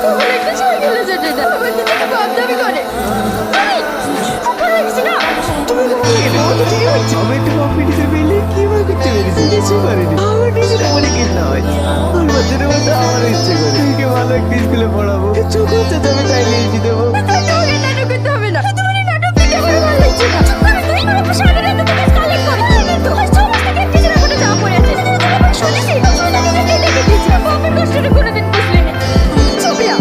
তোমার একটা সাইকেলে যেতে না আমার তো কম দামি করে তুমি তোমার লাগে না, ও তো ঠিকই হচ্ছে। আমি একটু কম্পিটিশন পেলে কি মনে করতে পেরেছি, কিছু করেনি। আমার নিজের মনে কিনা হয় ওর বাচ্চাদের মধ্যে আমার ইচ্ছে করে তুইকে ভালো একটা স্কুলে পড়াবো, চোখ হচ্ছে তবে তাই লিখে দেবো। তোমাকে নাটক করতে হবে না, তোমার এই নাটক দেখে আমার ভালো লাগছে না। আমি তুই করে সারা রাত তোমাকে কালেক্ট করো তো আর সমস্ত একটা ছেলে মনে যা পড়ে আছে তুমি শুনেছি শুনে নিজেকে দেখে দিচ্ছি বাবার কষ্টটা কোনোদিন বুঝলি না। ছবিয়া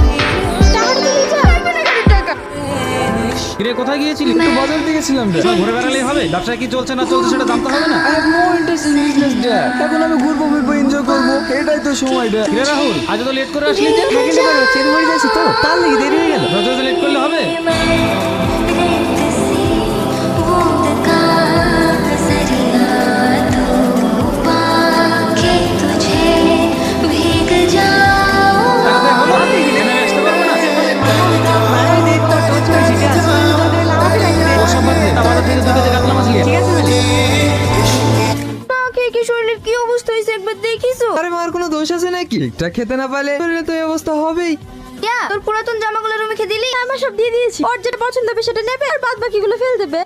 টাকাটা তো নিচে রাখবে না গাড়ির টাকা। কিরে কোথায় গিয়েছিলি? একটু বাজার দিকে ছিলাম রে। ঘুরে বেড়ালেই হবে? ব্যবসা কি চলছে না চলছে সেটা জানতে হবে না? এখন আমি ঘুরবো ফিরবো এনজয় করবো, এটাই তো সময়টা। কিরে রাহুল, আজ তো লেট করে আসলি যে? চেন মরে যাচ্ছে তো তার লেগে দেরি হয়ে গেল। যত লেট করলে হবে? তাড়াতাড়ি হলো? এখানে আসতে পারবো না? ওসব বাদ দে, আমাদের থেকে 2 কেজি কাতলা মাছ নিয়ে আয়। মাকে কি শরীরের কি অবস্থা হয়েছে একবার দেখিছো? আরে মার কোনো দোষ আছে নাকি? ঠিকঠাক খেতে না পারলে শরীরে তো এই অবস্থা হবেই। ইয়া তোর পুরাতন জামাগুলো রেখে দিলি, আমার সব দিয়ে দিয়েছি। ওর যেটা পছন্দ হবে সেটা নেবে আর বাদ বাকিগুলো ফেল দেবে।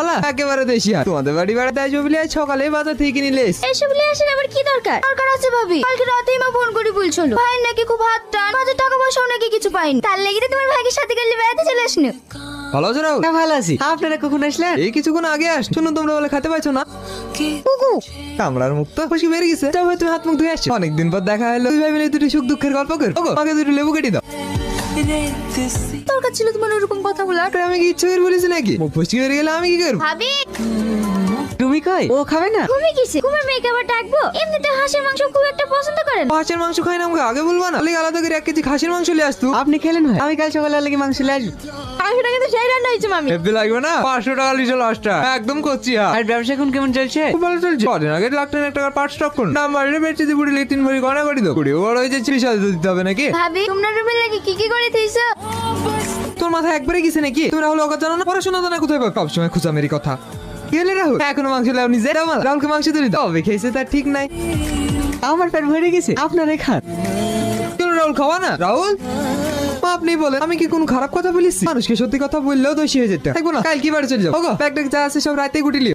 আলা একেবারে দেশি আর তোমাদের বাড়ি বেড়াতে আসবো বলে আজ সকালে বাজার থেকে কিনে নিলে এসছি। এসব নিয়ে আসেন আবার কি দরকার? দরকার আছে ভাবি, কালকে রাতেই মা ফোন করে বলছিল ভাই নাকি খুব হাত টান, মাঝে টাকা পয়সাও নাকি কিছু পাইনি, তার লেগে তো তোমার ভাইয়ের সাথে গেলে বেড়াতে চলে আসনি। ভালো আছো রাহুল? ভালো আছি। আপনারা কখন আসলেন? এই কিছুক্ষণ আগে আস। শুনো তোমরা বলে খেতে পাইছো না? কুকু কামড়ার মুখ তো খুশি বেরিয়ে গেছে। যাও ভাই তুমি হাত মুখ ধুয়ে আসছো, অনেকদিন পর দেখা হলো। তুই ভাই মিলে দুটি সুখ দুঃখের গল্প কর। ওগো আমাকে দুটো লেবু কেটে দাও। দরকার ছিল তোমার ওরকম কথা বলার। আরে আমি কি ইচ্ছে করে বলেছি নাকি? মুখ ফুসকি বেরিয়ে গেলে আমি কি করবো? ভাবি তুমি কই? ও খাবে না? ঘুমে গেছে, ঘুমের মেয়েকে আবার ডাকবো? এমনিতে হাঁসের মাংস খুব একটা পছন্দ করেন। হাঁসের মাংস খাই না, আমাকে আগে বলবা না? তাহলে আলাদা করে 1 কেজি খাসির মাংস নিয়ে আসতো। আপনি খেলেন ভাই, আমি কাল সকালে লাগি মাংস নিয়ে আসবো। 500 টাকা তো সেই রান্না হয়েছে মামি। হেব্বি লাগবে না? 500 টাকা লিটার লসটা একদম করছি। আর ব্যবসা এখন কেমন চলছে? খুব ভালো চলছে। কদিন আগে 1,00,000 টাকার পার্ট স্টক করুন, দাম বাড়লে বেচে দিয়ে বুড়ি 3 ভরি গয়না করে দাও। বুড়িও বড় হয়েছে, 30,000 দিতে হবে নাকি? ভাবি তোমরা রুমে লাগি কি কি করে দিয়েছো? তোর মাথা একবারে গেছে নাকি? তুমি রাহুল অকাত জানো না? পড়াশোনা জানা কোথায় পাবে? সবসময় খুচা মেরি কথা। কি হলে রাহুল? এখনো মাংস লাও নিজে দাও মালা। রাহুলকে মাংস দিলি তবে খেয়েছে, তার ঠিক নাই। আমার পেট ভরে গেছে, আপনারাই খান। কেন রাহুল খাওয়া না? রাহুল মা আপনি বলেন আমি কি কোনো খারাপ কথা বলেছি? মানুষকে সত্যি কথা বললেও দোষী হয়ে যেতে দেখবো না। কাল কি বাড়ি চলে যাও। ওগো ব্যাগ ট্যাগ যা আছে সব রাতে গুটিলি।